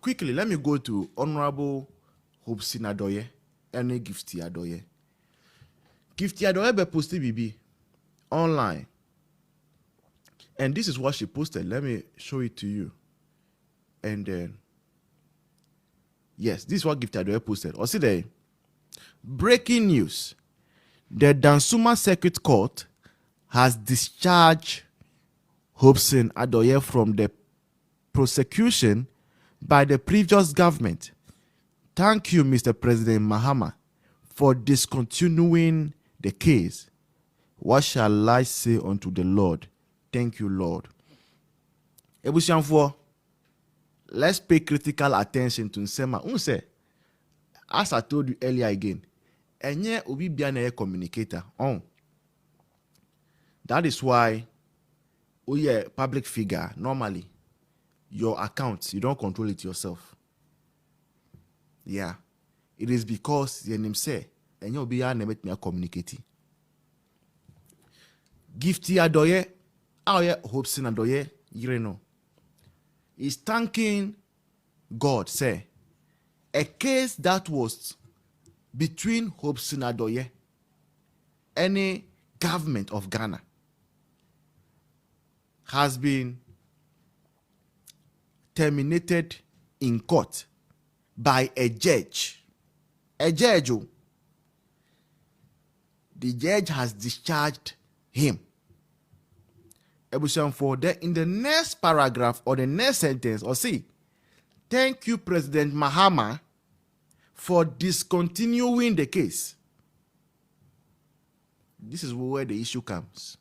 Quickly, let me go to Honorable Husband and Mahama and Gifty Adorye. Gifty Adorye be posted BB online. And this is what she posted. Let me show it to you. And then, yes, this is what Gifty Adorye posted. Or see there, breaking news. The Dansuma Circuit Court has discharged Husband and Adorye from the prosecution by the previous government. Thank you, Mr. President Mahama, for discontinuing the case. What shall I say unto the Lord? Thank you, Lord. Ebusianfo, let's pay critical attention to Nsema. Unse, as I told you earlier again, enye obi bia na communicator. That is why we are public figure. Normally, your account, you don't control it yourself. Yeah. It is because the name say, and you'll be communicating. Gifty Adorye, Husband and Adorye, you know, is thanking God, say, a case that was between Husband and Adorye, any government of Ghana, has been terminated in court by a judge. A judge. The judge has discharged him. For that, in the next paragraph or the next sentence, or see, thank you, President Mahama, for discontinuing the case. This is where the issue comes.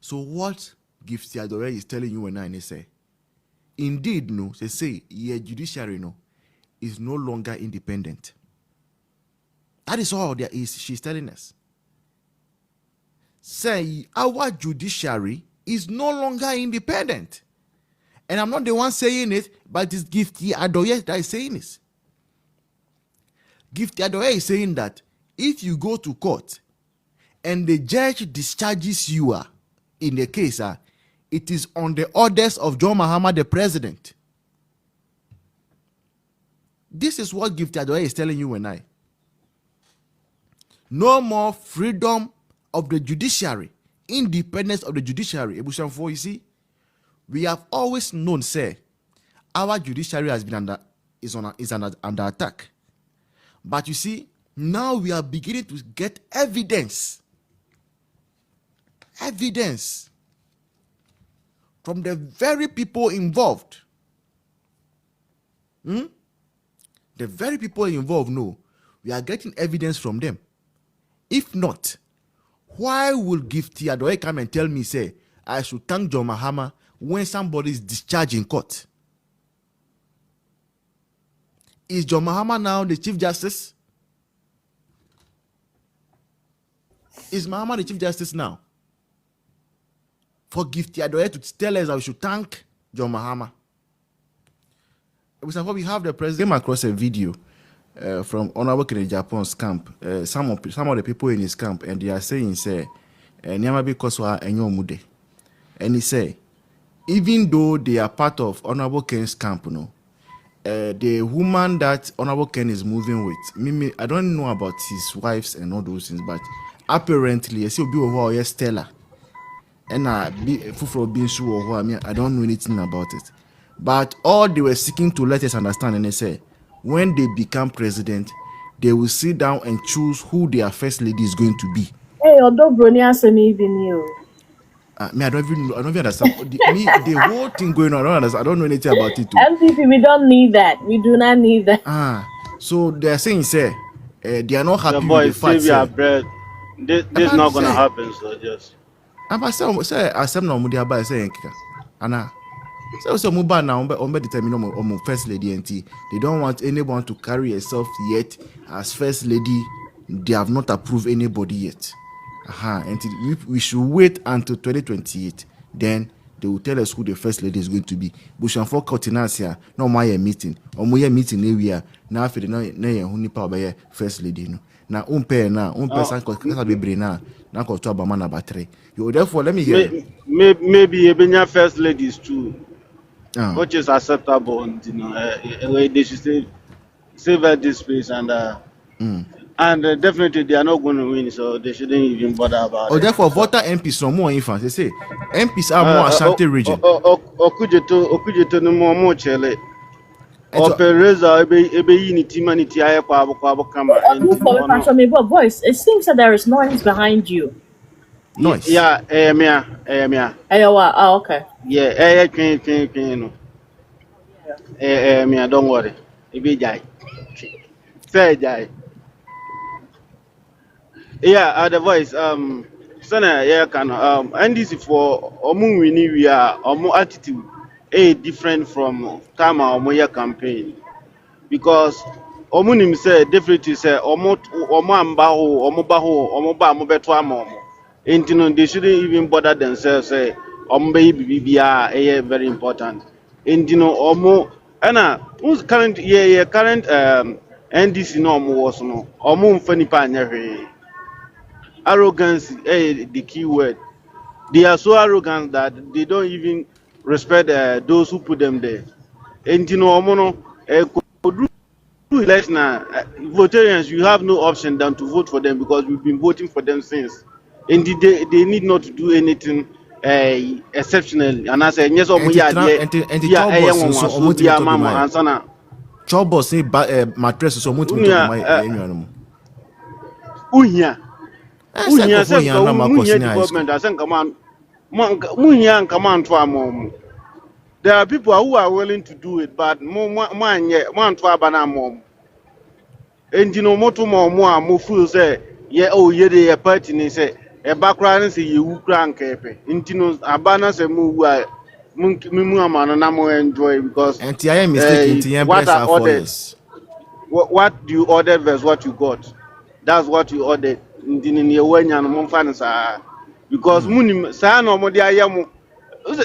So what Gifty Adorye is telling you and I say, indeed, no, they say, your judiciary, no, is no longer independent. That is all there is. She's telling us. Say, our judiciary is no longer independent. And I'm not the one saying it, but it's Gifty Adorye that is saying this. Gifty Adorye is saying that if you go to court and the judge discharges you in the case, it is on the orders of John Mahama, the president. This is what Gifty Adorye is telling you and I. No more freedom of the judiciary, independence of the judiciary. Ebushanfo, you see, we have always known, say, our judiciary has been under attack. But you see, now we are beginning to get evidence. Evidence from the very people involved. The very people involved know we are getting evidence from them. If not, why will Gifty Adorye come and tell me, say, I should thank John Mahama when somebody is discharged in court? Is John Mahama now the Chief Justice? Is Mahama the Chief Justice now? For Gifty Adorye to tell us that we should thank John Mahama. We have the president came across a video from Honorable Kennedy Japan's camp. Some of the people in his camp, and they are saying, say, because and he say, even though they are part of Honorable Ken's camp, the woman that Honorable Ken is moving with, I don't know about his wives and all those things, but apparently, I see be Stella. And I don't know anything about it. But all they were seeking to let us understand, and they say, when they become president, they will sit down and choose who their first lady is going to be. Hey, although Bronia sent me even you. I don't even understand. The whole thing going on, I don't know anything about it too. MPP, we don't need that. We do not need that. So they're saying, say, they are not happy boy, with the fact, this is not going to happen, so just. I say, I said, no, I say, Anna. So Muba now determine first lady and they don't want anyone to carry herself yet as first lady. They have not approved anybody yet. And we should wait until 2028. Then they will tell us who the first lady is going to be. Bushan for Cortinasia, no my meeting. Or my meeting area now for the no power first lady. No. Now pair now, person can be brain now go to Abamana battery. You therefore let me hear. Maybe Ebenya first ladies too. which is acceptable. And, they should save this space and definitely they are not going to win, so they shouldn't even bother about it. Therefore, voter MPs are more infants. They say MPs are more Ashanti region. Okujeto no more chele. Opereza ebe unity manity aye kwa kama. Voice. It seems that there is noise behind you. Noise. Yeah, mea. Okay. Yeah, no. Mea, don't worry. Ebe jai. Say jai. Yeah, the voice. Sana can NDC for omu wini we are omu attitude different from time omu campaign because omu nim say definitely say omu beto amomo. They shouldn't even bother themselves say omu be very important. Omu current NDC no omu was no omu mfani pa nyehwe. Arrogance is the key word. They are so arrogant that they don't even respect those who put them there. And votarians, you have no option than to vote for them because we've been voting for them since. And they need not to do anything exceptional. And I say, yes, trouble say mattress so much there are people who are willing to do it, but man to abana mom. And more feel say, the party say a background say you crank intino abana se mu enjoy because what do you order versus what you got? That's what you ordered. Because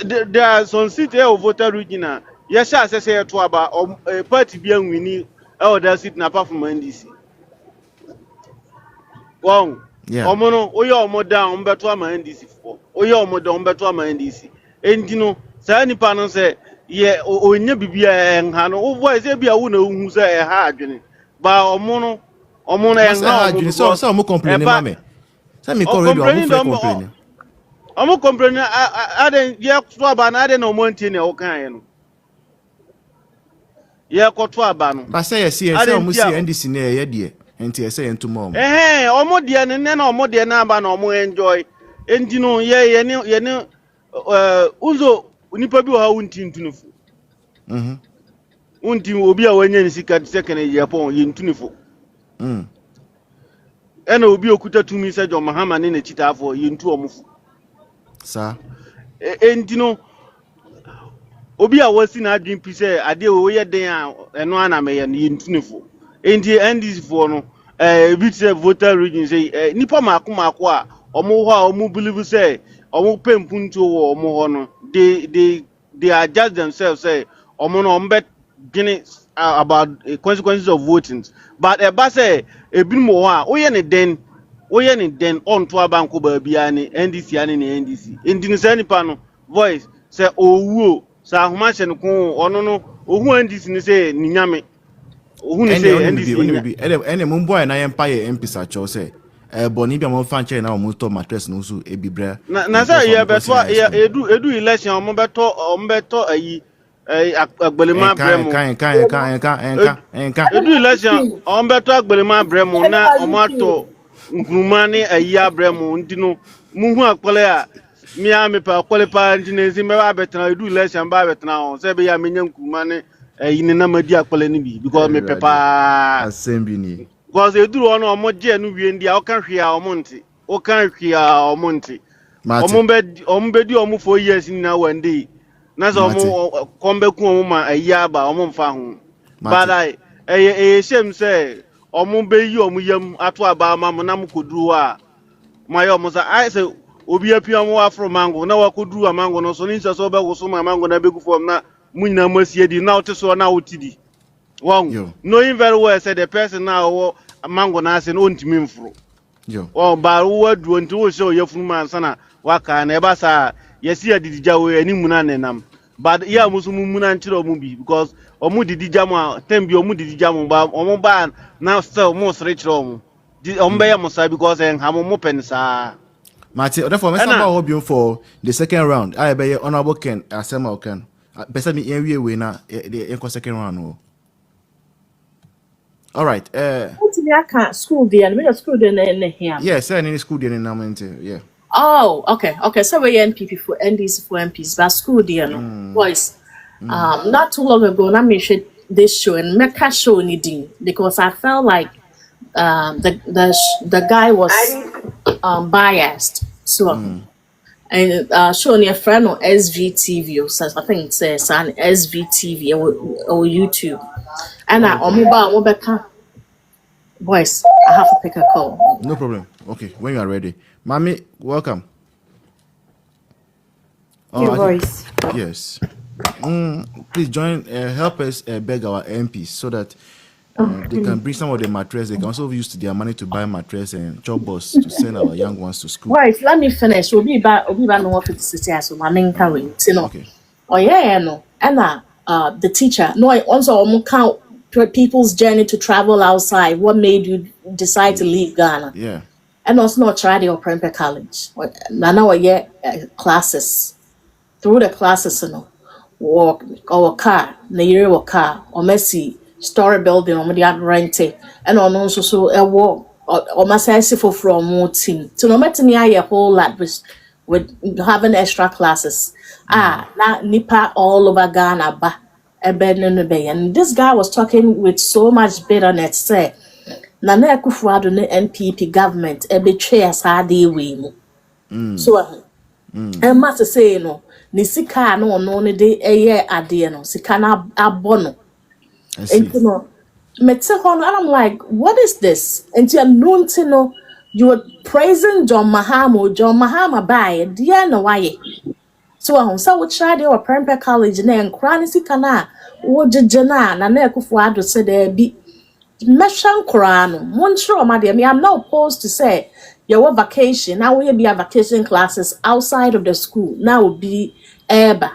there are some seats of voter region. Yes, I say to about a party being we need other seat apart from NDC. Wow. Yeah. Omono, oyo omoda umbeto ama NDC for. Oyo omoda umbeto ama NDC. And say any panel say, yeah, onye bibia enhano. O voice bia wu na hu say e ha adwene. Ba omono so I'm complaining, mame. Say me call radio, I'm complaining. I'm complaining. I didn't. Yeah, twaba na I didn't know money na okan no. Yeah, ko twaba no. But say say omo see NDC na ye de. Enti say entu mom. Omo de na omo de na aba na omo enjoy. Enti no ye ne uzo unipa bi ha wunti ntunufu. Unti obi a wanya ni sika second year pon ye ntunufu. Ena obi okuta tumi se jo Mahama ne na chita afọ ye ntu omufu. Sir. Entino obi a wasi na adwin pi se ade wo ye den a eno ana me ye ntunefo. Enti NDC for no bit say voter region say nipa mako a omo ho a omo believe say omo pempuntu wo omo ho no they adjust themselves say omo no ombet gini about consequences of voting, but eba say ebin mo ha oye ne den on to abanko ba bia ni NDC ani ni NDC endini say nipa no voice say owu sa ahoma hye no ko ono no ohu NDC ni say ni nyame ohu ni say NDC ene mo boy na empire MP sa cho say boni bia mo fan che na mo to mattress no so ebibra na say ye beto edu election mo beto ayi agbelema bremo edu election on beto agbelema bremo na omato nkrumani ayi bremo ndino muhu akpole a mi amepa akpole pa ndinezi me ba betena edu election ba betena on se be ya menya nkrumani ayi ne na madi akpole ni bi because me pepa assembly ni because edu ono omoje no wie ndi a oka hwe a omonti ombedi omufo years ni na wande na so omo kombe ku omo ma ayi aba omo mfa ho but shame say omo be yi omo yam ato aba ma mo na mo koduru a mayo mo sa I say obi apia mo afro mango na wa koduru a mango no so ni nsa so be wo so ma mango na be gu form na munyina masie di na ote so na otidi won knowing very well say the person now mango na say no ntimi mfro yo ba wo adu nti wo show yefunu man sana waka na eba sa yesi adidija we animu na nenam but yeah musu mumuna nchiro omu because omu didi jamu tembi omu didi jamu ba omu ba now still mo sre chiro omu omu be ya musa because en hamu mo pensa Martin, therefore, Mr. Bahobium for the second round. I be honorable Ken Asema Ken. Person me every way na the second round. All right. What did I can't school there? We school there here. Yes, any school there in Namante. Yeah. Oh, okay. So we NPP for NDC for MPs, but school there no. Boys. Not too long ago, I made this show and make a show needing because I felt like the guy was biased. So and showing a friend on SVTV or so I think it's on SVTV or YouTube. And boys, I have to pick a call. No problem. Okay, when you are ready. Mommy, welcome. Your voice. Yes. Please join, help us beg our MPs so that they can bring some of the mattress. They can also use their money to buy mattress and chop bus to send our young ones to school. Wife, let me finish. We'll be back no office to say so my main carrying. Okay. Oh yeah, no. And the teacher, no, I also count people's journey to travel outside. What made you decide to leave Ghana? Yeah. And also not try the Oprempe College. Now I classes. Through the classes, you know, walk or car, the year or car, or messy story building or the rented, and on also so a walk or my sense from more team. So no matter me, I a whole lot with having extra classes. Now nipa all over Ghana, and this guy was talking with so much bitterness. Say, Nana Akufo-Addo ne NPP government betray us hard way. So, and must say no. Ni sika no ne de eye ade no sika na abono and you know mete and I'm like, what is this? And you know you were praising John Mahama by dear no why so I we try the Oprempe College na nkra sika na wo jejena na Akufo-Addo said there be meshan kra no monchro ma de me I'm not opposed to say your vacation now will be a vacation classes outside of the school now will be eba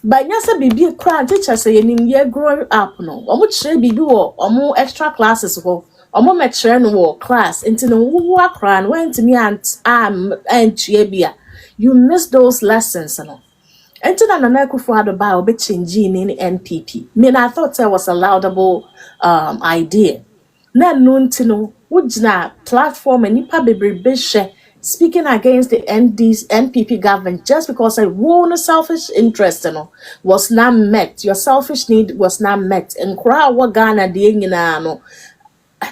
but nyasa bibi kra teacher say you growing up no omo chere bibi wo omo extra classes wo omo me chere no wo class into no wo akra no went me and bia you miss those lessons no into na Nana Akufo-Addo ba obe change in NPP me I thought that was a laudable idea na no ntino wujina platform and nipa bebrebe share speaking against the NPP government just because I won selfish interest was not met. Your selfish need was not met. And crowd what Ghana no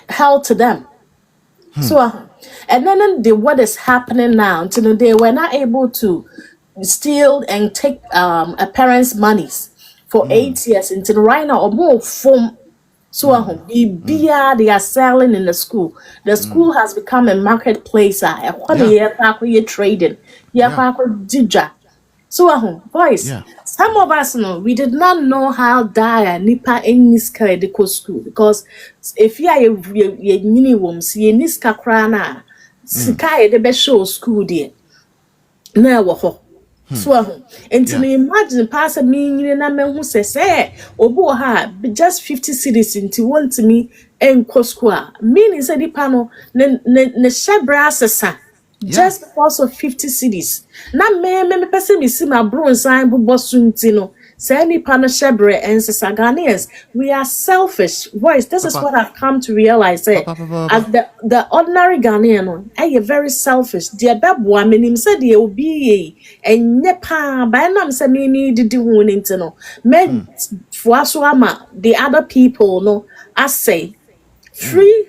held to them. So and then what is happening now until they were not able to steal and take a parent's monies for 8 years until right now or more from so they are selling in the school. The school has become a marketplace. Trading. So boys, some of us know we did not know how dire nipa in this school because if you are minimums, you niska krana sky the best show school there. Now so and to me imagine pass a meaning na men who says obo ha just 50 cities into one to me and Cosqua meaning say the panel ne shebrasesa just because of 50 cities na me person me see my bro sign bubo suntino say any panel shebre and Ghanaians we are selfish boys this is what I've come to realize as the ordinary Ghanaian are very selfish dear bebo menim say they will be and nepa by nam say me need di hu into no men fuaso ama the other people no I say free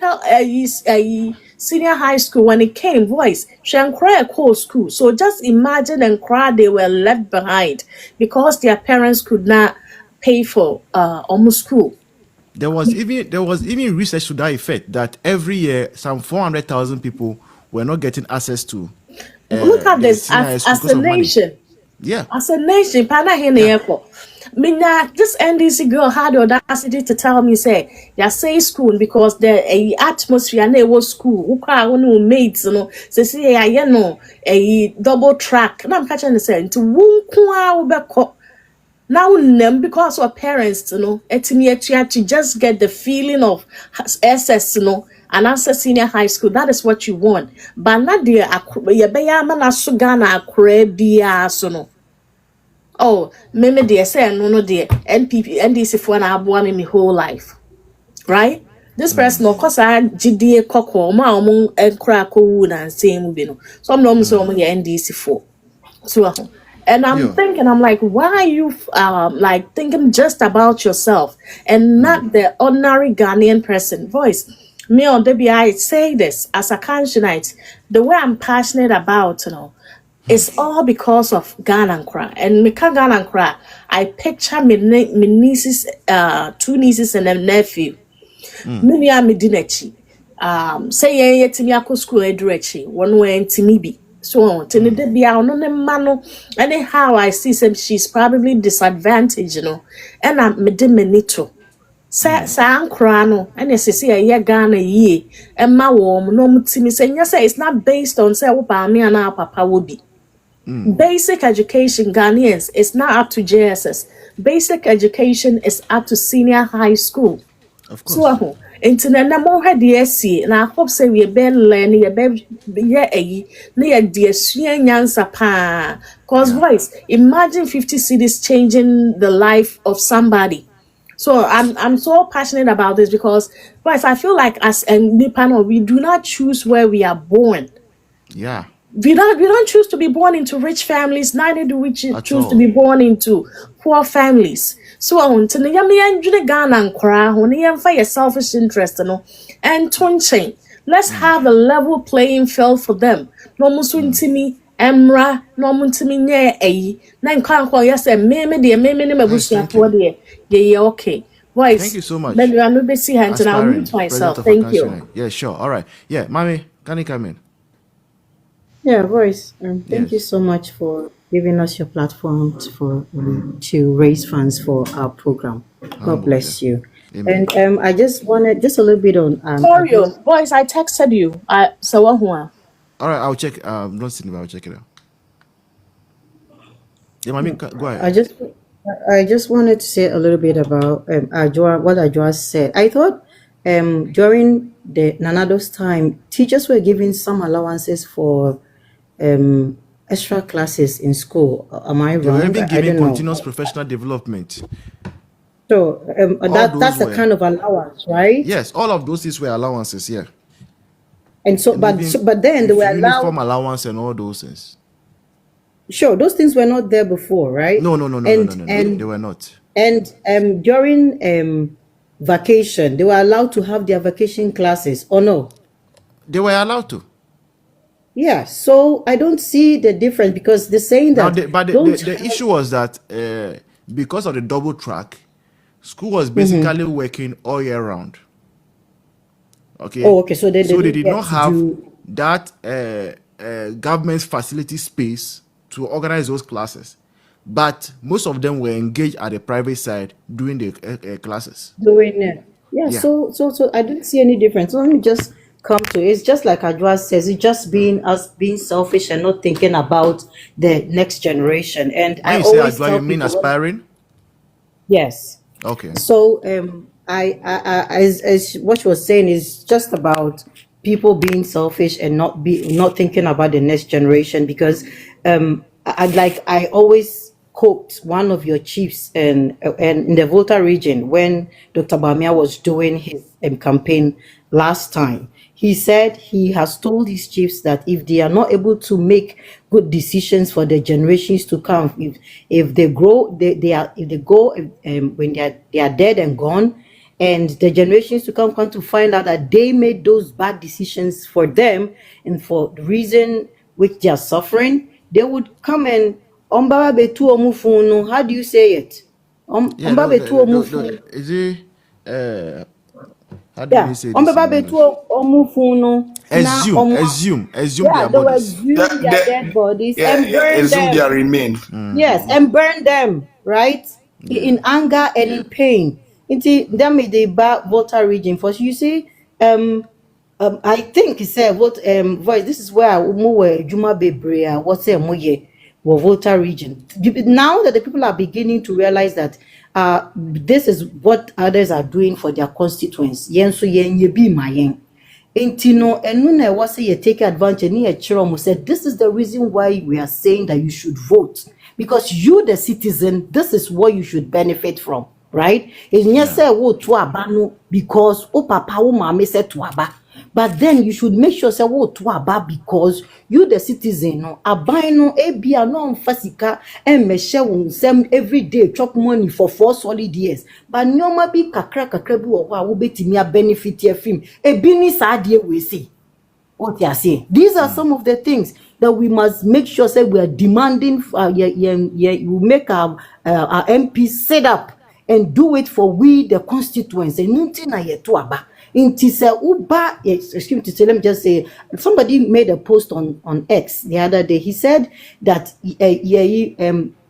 senior high school when it came voice Shankra core school so just imagine and cry they were left behind because their parents could not pay for almost school. There was even research to that effect that every year some 400,000 people were not getting access to look at this as a nation. Yeah. As a nation, pana here this NDC girl had the audacity to tell me, say, you say school because the atmosphere near school, who mates, say, you know, a double track. And I'm catching the saying to woo Now, because our parents, to just get the feeling of SS, and answer senior high school, that is what you want. But not the oh, maybe they say no, dear NDC for an abuan in my whole life, right? This person, of course, I GDA cocoa, ma among and crack wood and same, some norms so NDC for. So, and I'm thinking, I'm like, why are you like thinking just about yourself and not the ordinary Ghanaian person voice? Me on I say this as a Kanshionite, the way I'm passionate about, it's all because of Ghana and Kra. And me ka Ghana and Kra, I picture me nieces, 2 nieces and a nephew. Me me dinechi. Say ye to me ako school edrechi, one way to me be. So to the be out on the mano. Anyhow, I see some she's probably disadvantaged, and I'm medimenito. Sa crano, and as I say a year Ghana ye, and my warm no me say yes, it's not based on say me and our papa would be. Basic education, Ghanaians, is not up to JSS. Basic education is up to senior high school. Of course. So, internet na mo ha de asi na hope say we be learn ye be ye na ye de asua nyansa pa cause voice imagine 50 cities changing the life of somebody. So I'm so passionate about this because voice I feel like as a Nipano we do not choose where we are born. Yeah. We don't choose to be born into rich families, neither do we choose to be born into poor families. So on to the yami Ghana and Kra, when for your selfish interest, and Tonchain. Let's have a level playing field for them. No muswin to me, Emra, no muntimi near a nine can't call yes, and me bush for dear. Yeah, okay. Voice. Thank you so much. Maybe I'm not busy hands and I'll mute myself. Thank you. Yeah, sure. All right. Yeah, mommy, can you come in? Yeah, Royce, thank you so much for giving us your platform to raise funds for our program. God bless you. Amen. And I just wanted just a little bit on. Sorry, boys, I texted you. So all right, I'll check. Don't see me, I'll check it out. Yeah, mommy, go ahead. I just wanted to say a little bit about what Ajua said. I thought during the Nanado's time, teachers were given some allowances for extra classes in school. Am I wrong? They were given continuous professional development. So that's a kind of allowance, right? Yes, all of those things were allowances, yeah. And so, but then they were allowed uniform allowance and all those things. Sure, those things were not there before, right? No, they were not. And during vacation, they were allowed to have their vacation classes, or no? They were allowed to. Yeah, so I don't see the difference because they're saying that. The issue was that because of the double track, school was basically working all year round. Okay. Oh, okay. So they did not have that government facility space to organize those classes, but most of them were engaged at the private side doing the classes. Doing it. Yeah. So I didn't see any difference. So let me just come to it's just like Ajwa says, it's just being selfish and not thinking about the next generation. And when you say Ajwa, you mean aspiring? Yes. Okay. So I as what she was saying is just about people being selfish and not thinking about the next generation, because I always quote one of your chiefs and in the Volta region when Dr. Bamia was doing his campaign last time. He said he has told his chiefs that if they are not able to make good decisions for the generations to come, if they go when they are dead and gone, and the generations to come to find out that they made those bad decisions for them and for the reason which they are suffering, they would come and how do you say it? Is it how do you say assume their bodies. Assume their dead bodies and burn assume them. their remain. Yes, and burn them, right? In anger and in pain. That made the Volta region. For you see, I think he said what voice. This is where Juma Bebrea. What's a moye? Volta region. Now that the people are beginning to realize that this is what others are doing for their constituents. Yen so yen ye be my yen. Intino and nuna was say you take advantage near Chiromo said this is the reason why we are saying that you should vote. Because you the citizen, this is what you should benefit from, right? And yes, say wo to abano because o papa o mama said to aba. But then you should make sure say what to aba because you the citizen no aban no ebia no mfasika and meshe won sem every day chop money for 4 solid years. But nyoma bi kakra bi wo ho a wo betimi a benefit ye film ebi ni saa de we say. What you are saying? These are some of the things that we must make sure say we are demanding. We make our MPs sit up and do it for we the constituents. And nothing na yetu aba. Excuse me, let me just say, somebody made a post on X the other day. He said that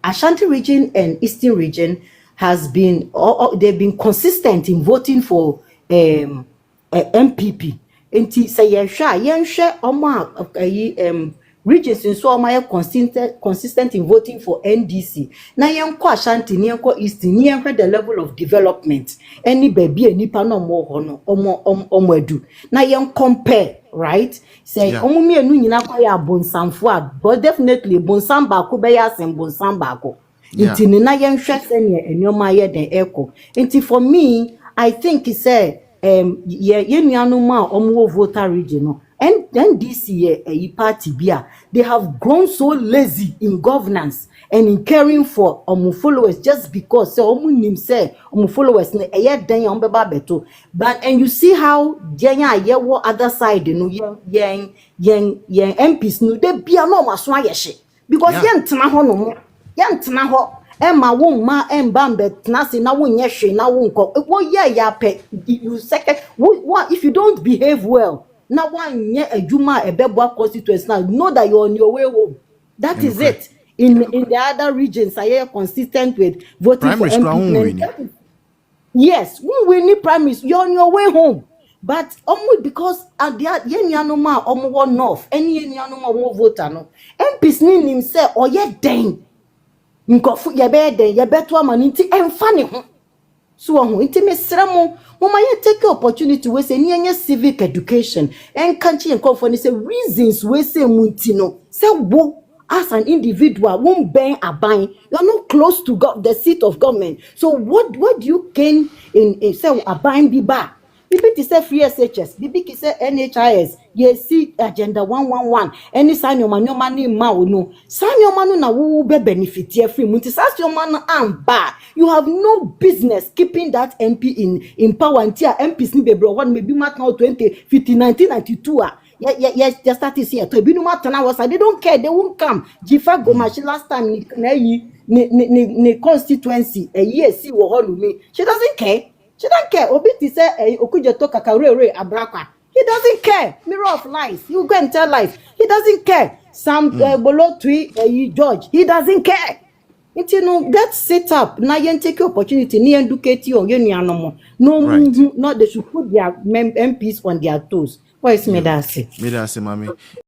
Ashanti region and Eastern region has been, they've been consistent in voting for MPP. Enti say yenhwe omo regions nso omo consistent in voting for NDC. Na yenko Ashanti ni yenko East ni yenhwe the level of development. Any baby enipa no mo ho no omo adu. Na yen compare, right? Say omo mienu nyina kwa ya bonsamfo a, but definitely bonsam ba ko be ya sem bonsam ba ko. Enti ni na yenhwe se ne enoma ye den eko. Enti for me, I think he said voter region and NDC party bia they have grown so lazy in governance and in caring for followers just because say followers na den beto. But and you see how other side yen MPs no they bia no maso ayehye because yen tena ho no mo yen tena ho Emma won ma embambe nasi na won yehwe na won ko wo ye ya pe you second what if you don't behave well na wan ye adwuma ebebo constituents now know that you're on your way home. That is it. In the other regions are consistent with voting primary for MP. Yes, we need primaries, you're on your way home. But because at the yenyanoma omo north any yenyanoma mo voter no MPs ni himself or ye den nkofu ye be den ye beto amani nti emfa ne ho so ho nti mesra mo mama ye take opportunity we say ni civic education en kanchi nkofu ni say reasons we say munti no say wo as an individual won't ben aban you're not close to God, the seat of government. So what do you gain in say aban bi ba bibi say free SHS bibi say NHIS ye see agenda 111 any sanyoma nyoma ni ma wo no sanyoma no na wo be benefit ye free munti sanyoma no amba you have no business keeping that MP in power until MPs ni bebre one maybe mark now 2015 1992 yes just start this year to be no matter now they don't care they won't come Jifa Gomashi last time ni constituency a year see wo ho me she doesn't care. She don't care. Obiti say okujeto kakarere abrakwa. He doesn't care. Mirror of lies. You go and tell lies. He doesn't care. Sam Bolo Tui George. He doesn't care. Let's set up. Now you take opportunity. Ni educate you. No, they should put their MPs on their toes. What is me that say? Me that say, mommy.